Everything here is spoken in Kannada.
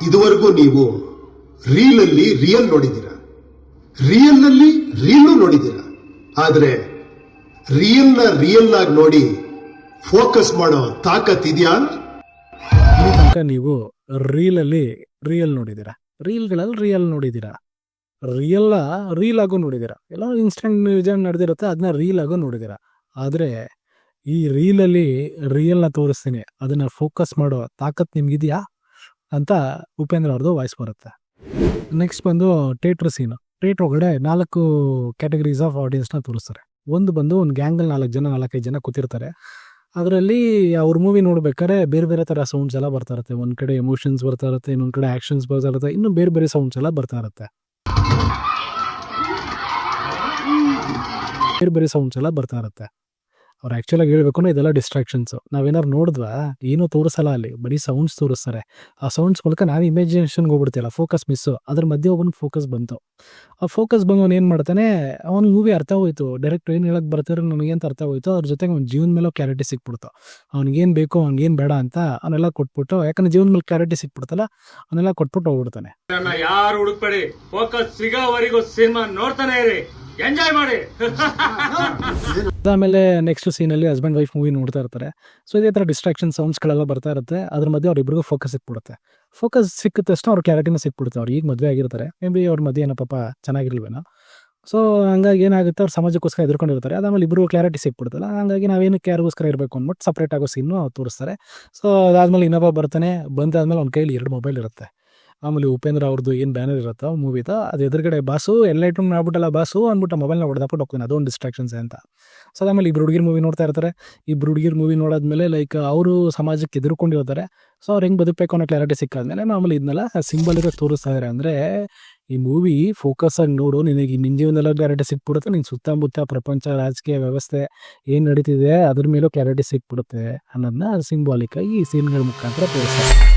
ಇದುವರೆಗೂ ನೀವು ರೀಲಲ್ಲಿ ರಿಯಲ್ ನೋಡಿದ್ದೀರಾ, ರಿಯಲ್ನಲ್ಲಿ ರೀಲು ನೋಡಿದ್ದೀರಾ. ಆದ್ರೆ ರಿಯಲ್ ಆಗಿ ನೋಡಿ ಫೋಕಸ್ ಮಾಡೋ ತಾಕತ್ ಇದೆಯಾ? ಇಲ್ಲಿ ತನಕ ನೀವು ರೀಲಲ್ಲಿ ರಿಯಲ್ ನೋಡಿದ್ದೀರಾ, ರೀಲ್ಗಳಲ್ಲಿ ರಿಯಲ್ ನೋಡಿದ್ದೀರಾ, ರೀಲ್ ಆಗೋ ನೋಡಿದ್ದೀರಾ, ಎಲ್ಲ ಇನ್ಸ್ಟೆಂಟ್ ನಿಜ ನಡೆದಿರುತ್ತೆ ಅದನ್ನ ರೀಲ್ ಆಗೋ ನೋಡಿದ್ದೀರಾ. ಆದರೆ ಈ ರೀಲಲ್ಲಿ ರಿಯಲ್ನ ತೋರಿಸ್ತೀನಿ, ಅದನ್ನ ಫೋಕಸ್ ಮಾಡೋ ತಾಕತ್ ನಿಮ್ಗಿದೆಯಾ ಅಂತ ಉಪೇಂದ್ರ ಅವ್ರದ್ದು ವಾಯ್ಸ್ ಬರುತ್ತೆ. ನೆಕ್ಸ್ಟ್ ಬಂದು ಥಿಯೇಟ್ರ್ ಸೀನು. ಥಿಯೇಟ್ರ್ ಒಳಗಡೆ 4 ಕ್ಯಾಟಗರೀಸ್ ಆಫ್ ಆಡಿಯನ್ಸ್ನ ತೋರಿಸ್ತಾರೆ. ಒಂದು ಗ್ಯಾಂಗಲ್ಲಿ 4-5 ಜನ ಕೂತಿರ್ತಾರೆ. ಅದರಲ್ಲಿ ಅವ್ರ ಮೂವಿ ನೋಡ್ಬೇಕಾದ್ರೆ ಬೇರೆ ಬೇರೆ ಥರ ಸೌಂಡ್ಸ್ ಎಲ್ಲ ಬರ್ತಾ ಇರುತ್ತೆ. ಒಂದು ಕಡೆ ಎಮೋಷನ್ಸ್ ಬರ್ತಾ ಇರುತ್ತೆ, ಇನ್ನೊಂದು ಕಡೆ ಆ್ಯಕ್ಷನ್ಸ್ ಬರ್ತಾ ಇರುತ್ತೆ, ಇನ್ನು ಬೇರೆ ಬೇರೆ ಸೌಂಡ್ಸ್ ಎಲ್ಲ ಬರ್ತಾ ಇರುತ್ತೆ. ಅವ್ರು ಆ್ಯಕ್ಚುಲಾಗಿ ಹೇಳ್ಬೇಕು ಅಂದರೆ ಇದೆಲ್ಲ ಡಿಸ್ಟ್ರಾಕ್ಷನ್ಸು. ನಾವೇನಾದ್ರು ನೋಡಿದ್ವಾ ಏನೂ ತೋರಿಸಲ್ಲ, ಅಲ್ಲಿ ಬರೀ ಸೌಂಡ್ಸ್ ತೋರಿಸ್ತಾರೆ. ಆ ಸೌಂಡ್ಸ್ ಮೂಲಕ ನಾವು ಇಮ್ಯಾಜಿನೇಷನ್ಗೆ ಹೋಗ್ಬಿಡ್ತೀವಲ್ಲ, ಫೋಕಸ್ ಮಿಸ್ಸು. ಅದ್ರ ಮಧ್ಯೆ ಒಬ್ಬನಿಗೆ ಫೋಕಸ್ ಬಂತು. ಆ ಫೋಕಸ್ ಬಂದು ಅವ್ನು ಏನು ಮಾಡ್ತಾನೆ, ಅವ್ನ ಮೂವಿ ಅರ್ಥ ಹೋಯ್ತು, ಡೈರೆಕ್ಟ್ ಏನು ಹೇಳಕ್ಕೆ ಬರ್ತಾರೆ ನನಗೇಂತ ಅರ್ಥ ಹೋಯ್ತು. ಅದ್ರ ಜೊತೆಗೆ ಅವ್ನ ಜೀವನ ಮೇಲೆ ಕ್ಲಾರಿಟಿ ಸಿಕ್ಬಿಡ್ತು. ಅವ್ನಿಗೇನು ಬೇಕು ಅವ್ನಿಗೇನು ಬೇಡ ಅಂತ ಅವನ್ನೆಲ್ಲ ಕೊಟ್ಬಿಟ್ಟು, ಯಾಕಂದ್ರೆ ಜೀವನ ಮೇಲೆ ಕ್ಲಾರಿಟಿ ಸಿಕ್ಬಿಡ್ತಲ್ಲ, ಅವನ್ನೆಲ್ಲ ಕೊಟ್ಬಿಟ್ಟು ಹೋಗ್ಬಿಡ್ತಾನೆ. ಯಾರು ಹುಡುಕ್ಬೇಡಿ, ಫೋಕಸ್ ಸಿಗೋವರೆಗೂ ಸಿನಿಮಾ ನೋಡ್ತಾನೆ ಇರಿ, ಎಂಜಾಯ್ ಮಾಡಿ. ಅದಾದಮೇಲೆ ನೆಕ್ಸ್ಟ್ ಸೀನಲ್ಲಿ ಹಸ್ಬೆಂಡ್ ವೈಫ್ ಮೂವಿ ನೋಡ್ತಾ ಇರ್ತಾರೆ. ಸೊ ಇದೇ ಥರ ಡಿಸ್ಟ್ರಾಕ್ಷನ್ ಸೌಂಡ್ಸ್ಗಳೆಲ್ಲ ಬರ್ತಾ ಇರುತ್ತೆ. ಅದ್ರ ಮಧ್ಯೆ ಅವ್ರಿಬ್ರಿಗೂ ಫೋಕಸ್ ಸಿಕ್ಬಿಡುತ್ತೆ. ಫೋಕಸ್ ಸಿಕ್ಕ ತಕ್ಷಣ ಅವ್ರ ಕ್ಲಾರಿಟಿನ ಸಿಕ್ಬಿಡುತ್ತೆ. ಅವ್ರು ಈಗ ಮದುವೆ ಆಗಿರ್ತಾರೆ, ಮೇ ಬಿ ಅವ್ರ ಮದುವೆ ಏನೋ ಪಾಪ ಚೆನ್ನಾಗಿರ್ಲ್ವೇನೋ. ಸೊ ಹಂಗಾಗಿ ಏನಾಗುತ್ತೆ, ಅವ್ರು ಸಮಾಜಕ್ಕೋಸ್ಕರ ಎದುರ್ಕೊಂಡಿರ್ತಾರೆ. ಅದಾದಮೇಲೆ ಇಬ್ಬರು ಕ್ಲಾರಿಟಿ ಸಿಕ್ಬಿಡುತ್ತಲ್ಲ, ಹಂಗಾಗಿ ನಾವೇನಕ್ಕೆ ಯಾರಿಗೋಸ್ಕರ ಇರಬೇಕು ಅಂದ್ಬಿಟ್ಟು ಸಪ್ರೇಟ್ ಆಗೋ ಸೀನು ತೋರಿಸ್ತಾರೆ. ಸೊ ಅದಾದಮೇಲೆ ಇನ್ನೊಬ್ಬ ಬರ್ತಾನೆ, ಬಂದಾದ್ಮೇಲೆ ಅವ್ನ ಕೈಲಿ 2 ಮೊಬೈಲ್ ಇರುತ್ತೆ. ಆಮೇಲೆ ಉಪೇಂದ್ರ ಅವ್ರದ್ದು ಏನು ಬ್ಯಾನರ್ ಇರುತ್ತೋ ಮೂವಿದು, ಅದು ಎದುರುಗಡೆ ಬಾಸು ಎಲ್ಲ ಐಟಮ್ ಮಾಡ್ಬಿಟ್ಟಲ್ಲ ಬಾಸು ಅಂದ್ಬಿಟ್ಟು ಮೊಬೈಲ್ನ ಹೊಡೆದಾಕ್ಬಿಟ್ಟು ಹೋಗ್ತಾನೆ. ಅದೊಂದು ಡಿಸ್ಟ್ರಾಕ್ಷನ್ಸ್ ಅಂತ. ಸೊ ಆಮೇಲೆ ಇಬ್ಬರು ಹುಡುಗಿರ್ ಮೂವಿ ನೋಡ್ತಾ ಇರ್ತಾರೆ. ಇಬ್ಬರು ಹುಡುಗಿರ್ ಮೂವಿ ನೋಡಾದ್ಮೇಲೆ ಲೈಕ್ ಅವರು ಸಮಾಜಕ್ಕೆ ಎದುರ್ಕೊಂಡಿರ್ತಾರೆ. ಸೊ ಅವ್ರು ಹೆಂಗೆ ಬದುಕಬೇಕು ಅನ್ನೋ ಕ್ಲಾರಿಟಿ ಸಿಕ್ಕಾದ್ಮೇಲೆ ಮಾಮೂಲಿ ಇದನ್ನೆಲ್ಲ ಸಿಂಬಲ್ ಇರೋ ತೋರಿಸ್ತಾ ಇದ್ದಾರೆ. ಅಂದರೆ ಈ ಮೂವಿ ಫೋಕಸ್ ಆಗಿ ನೋಡು, ನಿನಗೆ ನಿನ್ನ ಜೀವನದಲ್ಲ ಕ್ಲಾರಿಟಿ ಸಿಕ್ಬಿಡುತ್ತೆ, ನಿನ್ನ ಸುತ್ತಮುತ್ತ ಪ್ರಪಂಚ ರಾಜಕೀಯ ವ್ಯವಸ್ಥೆ ಏನು ನಡೀತಿದೆ ಅದ್ರ ಮೇಲೂ ಕ್ಲಾರಿಟಿ ಸಿಕ್ಬಿಡುತ್ತೆ ಅನ್ನೋದನ್ನ ಸಿಂಬಾಲಿಕ್ ಆಗಿ ಈ ಸೀನ್ಗಳ ಮುಖಾಂತರ ತೋರಿಸ್ತಾರೆ.